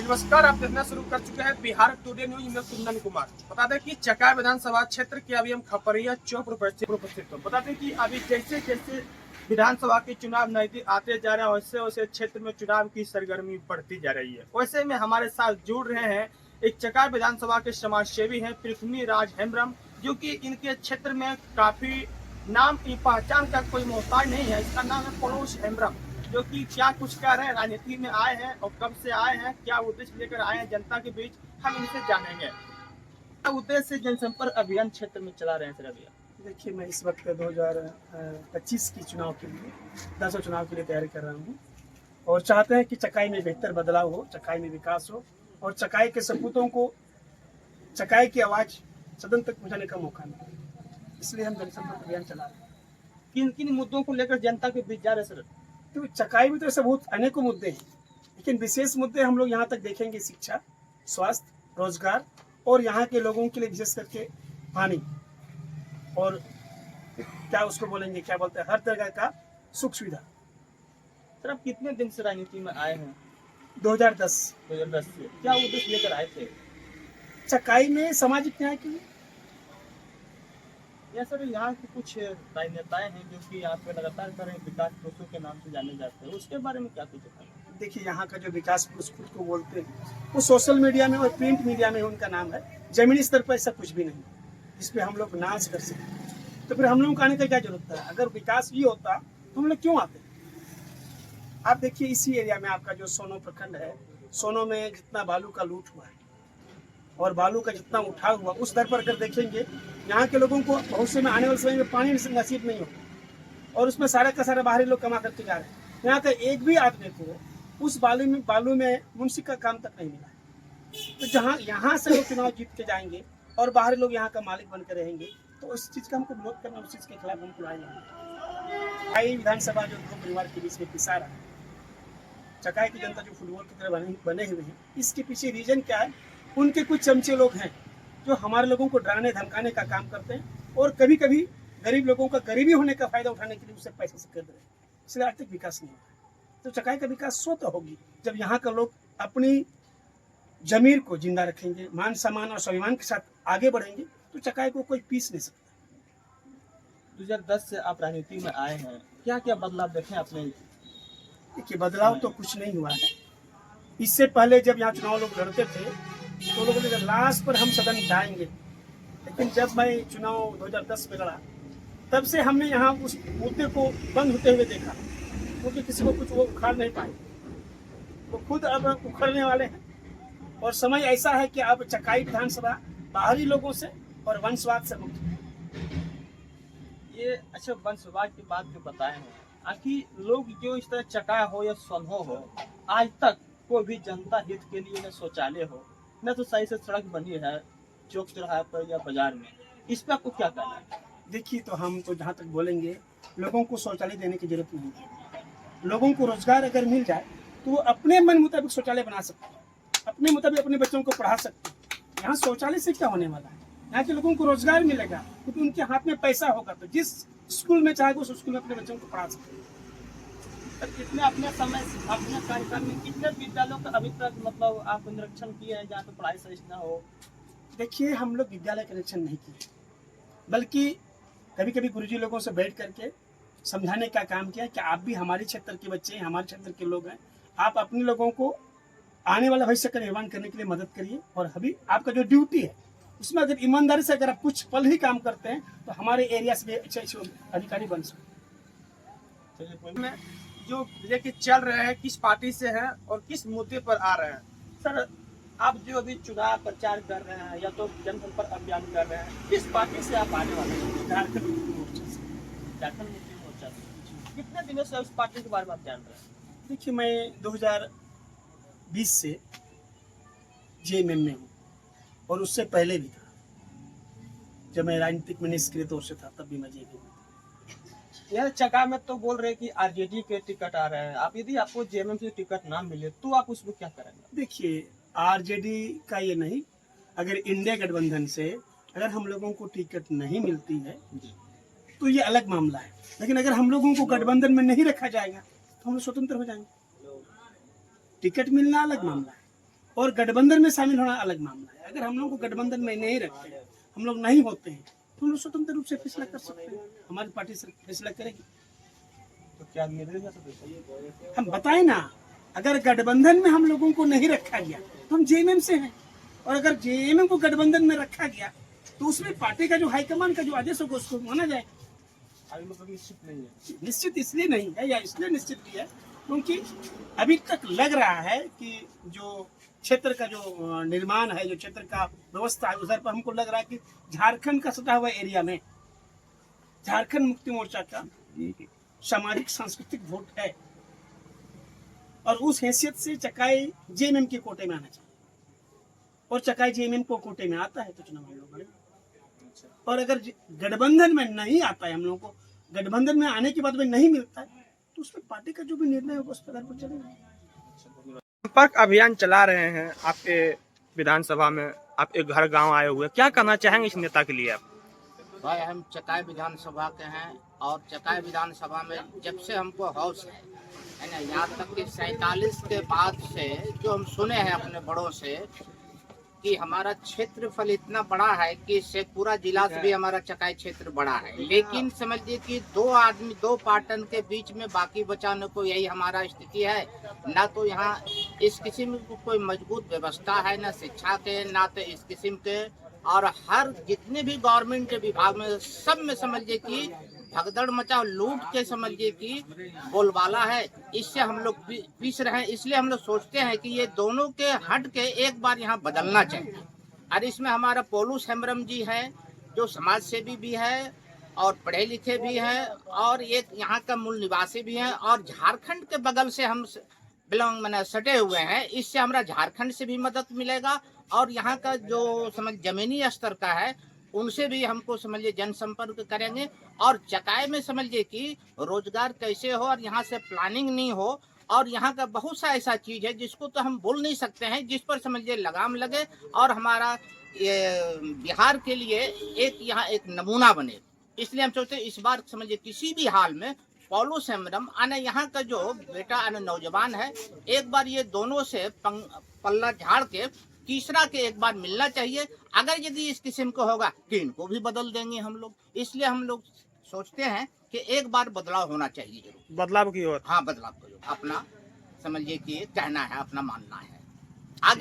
नमस्कार, आप देखना शुरू कर चुके हैं बिहार टुडे न्यूज में कुंदन कुमार। बता दें कि चकाई विधानसभा क्षेत्र के अभी हम खपरिया चौक पर उपस्थित हो। बता दें कि अभी जैसे जैसे विधानसभा के चुनाव नजदीक आते जा रहे हैं वैसे वैसे क्षेत्र में चुनाव की सरगर्मी बढ़ती जा रही है। वैसे में हमारे साथ जुड़ रहे हैं एक चकाई विधानसभा के समाज सेवी हैं पृथ्वी राज हेम्ब्रम, जो कि इनके क्षेत्र में काफी नाम की पहचान का कोई मोहताज नहीं है। इसका नाम है पड़ोस हेम्ब्रम, जो कि क्या कुछ कह रहे हैं, राजनीति में आए हैं और कब से आए हैं, क्या उद्देश्य लेकर आए हैं जनता के बीच, हम इनसे जानेंगे। क्या उद्देश्य से जनसंपर्क अभियान क्षेत्र में चला रहे हैं सर अभी? देखिए, मैं इस वक्त 2025 की चुनाव के लिए विधानसभा चुनाव के लिए तैयारी कर रहा हूँ और चाहते हैं कि चकाई में बेहतर बदलाव हो, चकाई में विकास हो और चकाई के सपूतों को चकाई की आवाज़ सदन तक पहुँचाने का मौका मिले। इसलिए हम जनसंपर्क अभियान चला रहे हैं। किन किन मुद्दों को लेकर जनता के बीच जा रहे हैं सर? तो चकाई में तो ऐसे बहुत अनेकों मुद्दे हैं, लेकिन विशेष मुद्दे हम लोग यहाँ तक देखेंगे शिक्षा, स्वास्थ्य, रोजगार और यहाँ के लोगों के लिए विशेष करके पानी और क्या उसको बोलेंगे, क्या बोलते हैं, हर तरह का सुख सुविधा। सर आप कितने दिन से राजनीति में आए हैं? 2010 से। क्या उद्देश्य लेकर आए थे? चकाई में सामाजिक न्याय के लिए। या सर यहाँ के कुछ राजनेताएं हैं जो कि यहाँ पे लगातार कर रहे हैं, विकास पुरुषों के नाम से जाने जाते हैं, उसके बारे में क्या कुछ है? देखिए, यहाँ का जो विकास पुरुष खुद को बोलते हैं वो सोशल मीडिया में और प्रिंट मीडिया में उनका नाम है, जमीनी स्तर पर ऐसा कुछ भी नहीं जिस पे हम लोग नाज कर सकें। तो फिर हम लोगों को आने का क्या जरूरत है? अगर विकास ही होता तो हम लोग क्यों आते? आप देखिए, इसी एरिया में आपका जो सोनो प्रखंड है, सोनो में जितना बालू का लूट हुआ है और बालू का जितना उठा हुआ, उस दर पर अगर देखेंगे यहाँ के लोगों को भविष्य में आने वाले समय में पानी नसीब नहीं होगा और उसमें सारे का सारे बाहरी लोग कमा करके जा रहे हैं। यहाँ का एक भी आदमी को उस बालू में मुंशी का काम तक नहीं मिला है। तो जहाँ यहाँ से लोग चुनाव जीत के जाएंगे और बाहरी लोग यहाँ का मालिक बनकर रहेंगे, तो उस चीज़ का हमको विरोध करना, उस चीज़ के खिलाफ हमको आएंगे। विधानसभा जो दो परिवार के बीच में पिसा रहा है, चकाई की जनता जो फुटबॉल की तरह बने हुए हैं, इसके पीछे रीजन क्या है? उनके कुछ चमचे लोग हैं जो हमारे लोगों को डराने धमकाने का काम करते हैं और कभी कभी गरीब लोगों का गरीबी होने का फायदा उठाने के लिए उससे पैसे से कर रहे हैं। इसलिए आज तक विकास नहीं होता। तो चकाई का विकास स्वतः होगी जब यहाँ का लोग अपनी जमीर को जिंदा रखेंगे, मान सम्मान और स्वाभिमान के साथ आगे बढ़ेंगे, तो चकाई को कोई पीस नहीं सकता। 2010 से आप राजनीति में आए हैं, क्या क्या बदलाव देखे आपने? देखिए, बदलाव तो कुछ नहीं हुआ है। इससे पहले जब यहाँ चुनाव लोग लड़ते थे तो लोगों ने लास्ट पर हम सदन जाएंगे, लेकिन जब मैं चुनाव 2010 में लड़ा तब से हमने यहाँ उस मुद्दे को बंद होते हुए देखा, क्योंकि किसी को कुछ वो उखाड़ नहीं पाए। वो खुद अब उखड़ने वाले हैं और समय ऐसा है कि अब चकाई विधानसभा बाहरी लोगों से और वंशवाद से मुक्त है। ये अच्छा, वंशवाद की बात जो बताए हैं, आखिर लोग जो इस तरह चकाया हो या सन्हो हो, आज तक कोई भी जनता हित के लिए न शौचालय हो, न तो सही से सड़क बनी है चौक चौराहे पर या बाजार में, इस पर आपको क्या कहना है? देखिए, तो हम तो जहाँ तक बोलेंगे, लोगों को शौचालय देने की जरूरत नहीं है। लोगों को रोजगार अगर मिल जाए तो वो अपने मन मुताबिक शौचालय बना सकते हैं, अपने मुताबिक अपने बच्चों को पढ़ा सकते हैं। यहाँ शौचालय से क्या होने वाला है? यहाँ के लोगों को रोजगार मिलेगा क्योंकि उनके हाथ में पैसा होगा, तो जिस स्कूल में चाहे उस स्कूल में अपने बच्चों को पढ़ा सकते हैं। कितने अपने समय अपने कार्यकाल में कितने विद्यालयों का अभी तक मतलब आप निरीक्षण किए हैं जहाँ पे पढ़ाई सही न हो? देखिए, हम लोग विद्यालय का निरीक्षण नहीं किए, बल्कि कभी कभी गुरुजी लोगों से बैठ करके समझाने का काम किया कि आप भी हमारे क्षेत्र के बच्चे हैं, हमारे क्षेत्र के लोग हैं, आप अपने लोगों को आने वाला भविष्य का निर्माण करने के लिए मदद करिए और अभी आपका जो ड्यूटी है उसमें अगर ईमानदारी से अगर आप कुछ पल ही काम करते हैं तो हमारे एरिया से अच्छे अच्छे अधिकारी बन सकते हैं। जो लेके चल रहे हैं, किस पार्टी से हैं और किस मुद्दे पर आ रहे हैं? सर आप जो अभी चुनाव प्रचार कर रहे हैं या तो जनसंपर्क अभियान कर रहे हैं, किस पार्टी से आप आने वाले हैं? झारखंड मुक्ति मोर्चा से। झारखंड मुक्ति मोर्चा से। कितने दिनों से उस पार्टी के बारे में आप जान रहे हैं? देखिए, मैं 2020 से जेएमएम में हूँ और उससे पहले भी था, जब मैं राजनीतिक में निष्क्रिय तौर से था तब भी मैं जेएमएम में। यार चका में तो बोल रहे कि आरजेडी के टिकट आ रहे हैं, आप यदि आपको जेएमएम से टिकट ना मिले तो आप उसमें क्या करेंगे? देखिए, आरजेडी का ये नहीं, अगर इंडिया गठबंधन से अगर हम लोगों को टिकट नहीं मिलती है तो ये अलग मामला है, लेकिन अगर हम लोगों को गठबंधन में नहीं रखा जाएगा तो हम लोग स्वतंत्र हो जाएंगे। टिकट मिलना अलग मामला है और गठबंधन में शामिल होना अलग मामला है। अगर हम लोग को गठबंधन में नहीं रखते हैं, हम लोग नहीं होते हैं, तो हम लोग स्वतंत्र रूप से फैसला कर सकते हैं, हमारी पार्टी से फैसला करेगी। तो क्या निर्णय जा सकते हम बताएं ना, अगर गठबंधन में हम लोगों को नहीं रखा गया तो हम जेएमएम से हैं, और अगर जेएमएम को गठबंधन में रखा गया तो उसमें पार्टी का जो हाईकमान का जो आदेश होगा उसको माना जाए। अभी मतलब निश्चित नहीं है। निश्चित इसलिए नहीं है, या इसलिए निश्चित भी है क्योंकि अभी तक लग रहा है कि जो क्षेत्र का जो निर्माण है, जो क्षेत्र का व्यवस्था है, उधर पर हमको लग रहा है कि झारखंड का सटा हुआ एरिया में झारखंड मुक्ति मोर्चा का सामाजिक सांस्कृतिक वोट है, और उस हैसियत से चकाई जेएमएम के कोटे में आना चाहिए, और चकाई जेएमएम को कोटे में आता है तो चुनाव हम लोग लड़ेंगे। और अगर गठबंधन में नहीं आता है, हम लोगों को गठबंधन में आने के बाद में नहीं मिलता है, तो उसमें पार्टी का जो भी निर्णय होगा उस पर चलेगा। संपर्क अभियान चला रहे हैं आपके विधानसभा में, आप एक घर गांव आए हुए, क्या कहना चाहेंगे इस नेता के लिए आप? भाई हम चकाई विधानसभा के हैं, और चकाई विधानसभा में जब से हमको हौस है ना, यहाँ तक कि 47 के बाद से जो हम सुने हैं अपने बड़ों से कि हमारा क्षेत्रफल इतना बड़ा है कि शेखपुरा जिला से भी हमारा चकाई क्षेत्र बड़ा है, लेकिन समझिए कि दो पाटन के बीच में बाकी बचाने को यही हमारा स्थिति है। ना तो यहाँ इस किस्म की कोई मजबूत व्यवस्था है, ना शिक्षा के, ना तो इस किस्म के, और हर जितने भी गवर्नमेंट विभाग में सब में समझिए कि भगदड़ मचा, लूट के समझिए कि बोलबाला है। इससे हम लोग पीस रहे हैं, इसलिए हम लोग सोचते हैं कि ये दोनों के हट के एक बार यहाँ बदलना चाहिए। और इसमें हमारा पोलूस हेम्ब्रम जी है, जो समाज सेवी भी है और पढ़े लिखे भी हैं, और एक यहाँ का मूल निवासी भी हैं, और झारखंड के बगल से हम बिलोंग मैंने सटे हुए हैं। इससे हमारा झारखंड से भी मदद मिलेगा, और यहाँ का जो समझ जमीनी स्तर का है उनसे भी हमको समझिए जनसंपर्क करेंगे, और चकाई में समझिए कि रोजगार कैसे हो, और यहाँ से प्लानिंग नहीं हो, और यहाँ का बहुत सा ऐसा चीज है जिसको तो हम बोल नहीं सकते हैं, जिस पर समझिए लगाम लगे और हमारा ये बिहार के लिए एक यहाँ एक नमूना बने। इसलिए हम सोचते हैं इस बार समझिए किसी भी हाल में पॉलूस हेम्ब्रम आने यहाँ का जो बेटा आने नौजवान है, एक बार ये दोनों से पल्ला झाड़ के तीसरा के एक बार मिलना चाहिए। अगर यदि इस किस्म का होगा तो इनको भी बदल देंगे हम लोग। इसलिए हम लोग सोचते हैं कि एक बार बदलाव होना चाहिए जरूर। बदलाव की ओर। हाँ, बदलाव करो, अपना समझिए कि कहना है, अपना मानना है। आगे